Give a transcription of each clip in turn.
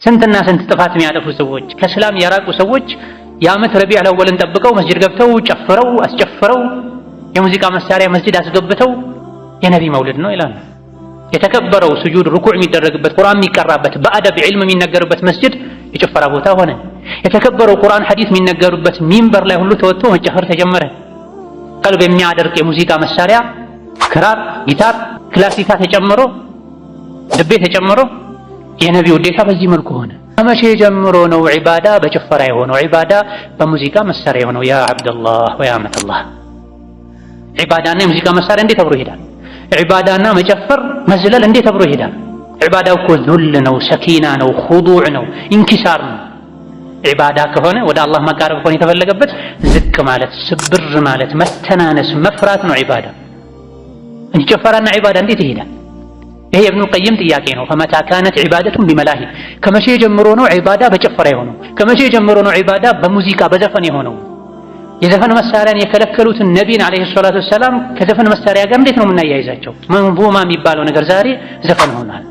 ስንትና ስንት ጥፋት የሚያጠፉ ሰዎች ከእስላም የራቁ ሰዎች የዓመት ረቢዕ አወልን ጠብቀው መስጂድ ገብተው ጨፍረው አስጨፍረው የሙዚቃ መሳሪያ መስጂድ አስገብተው የነቢ መውሊድ ነው ይላሉ። የተከበረው ስጁድ ሩኩዕ የሚደረግበት ቁርአን የሚቀራበት በአደብ ዒልም የሚነገርበት መስጂድ የጭፈራ ቦታ ሆነ። የተከበረው ቁርአን ሐዲስ የሚነገሩበት ሚንበር ላይ ሁሉ ተወጥቶ መጨፈር ተጀመረ። ቀልብ የሚያደርቅ የሙዚቃ መሳሪያ ክራር፣ ጊታር፣ ክላሲካ ተጨምሮ ድቤ ተጨምሮ የነቢ ውዴታ በዚህ መልኩ ሆነ። ከመቼ ጀምሮ ነው ዒባዳ በጭፈራ የሆነው? ዒባዳ በሙዚቃ መሳሪያ የሆነው? ያ አብደላህ ወያ አመተላህ፣ ዒባዳና የሙዚቃ መሳሪያ እንዴት አብሮ ይሄዳል? ዒባዳና መጨፈር መዝለል እንዴት አብሮ ይሄዳል? ዒባዳው እኮ ዙል ነው፣ ሰኪና ነው፣ ኹዱዕ ነው፣ ኢንኪሳር ነው። ዒባዳ ከሆነ ወደ አላህ መቃረብ ከሆነ የተፈለገበት ዝቅ ማለት፣ ስብር ማለት፣ መተናነስ፣ መፍራት ነው ዒባዳ። እንጂ ጭፈራና ዒባዳ እንዴት ይሄዳል? ይሄ ኢብኑ ቀይም ጥያቄ ነው። ፈመታ ካነት ዒባደቱን ቢመላሂ፣ ከመቼ ጀምሮ ነው ዒባዳ በጭፈራ የሆነው? ከመቼ ጀምሮ ነው ዒባዳ በሙዚቃ በዘፈን የሆነው? የዘፈን መሳሪያን የከለከሉትን ነቢን አለይሂ ሰላቱ ወሰላም ከዘፈን መሳሪያ ጋር እንዴት ነው የምናያይዛቸው? መንዙማ የሚባለው ነገር ዛሬ ዘፈን ሆኗል።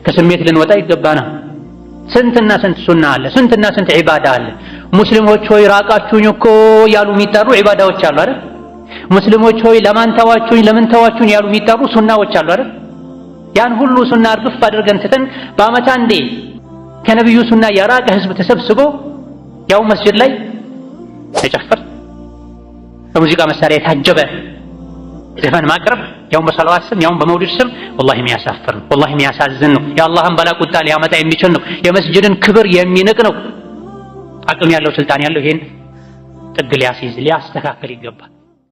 ከስሜት ልንወጣ ይገባናል። ስንትና ስንት ሱና አለ፣ ስንትና ስንት ዒባዳ አለ። ሙስሊሞች ሆይ ራቃችሁኝ እኮ ያሉ የሚጠሩ ዒባዳዎች አሉ አይደል? ሙስሊሞች ሆይ ለማን ተዋችሁኝ ለምን ተዋችሁኝ ያሉ የሚጠሩ ሱናዎች አሉ አይደል? ያን ሁሉ ሱና እርግፍ አድርገን ትተን በዓመት አንዴ ከነብዩ ሱና የራቀ ህዝብ ተሰብስቦ ያው መስጂድ ላይ ተጨፈር በሙዚቃ መሳሪያ የታጀበ ዘፈን ማቅረብ ያው በሰላዋት ስም ያው በመውሊድ ስም ወላሂ የሚያሳፍር ነው። ወላሂ የሚያሳዝን ነው። የአላህን በላ ቁጣ ሊያመጣ የሚችል ነው። የመስጂድን ክብር የሚንቅ ነው። አቅም ያለው ስልጣን ያለው ይሄን ጥግ ሊያስይዝ ሊያስተካክል ይገባል።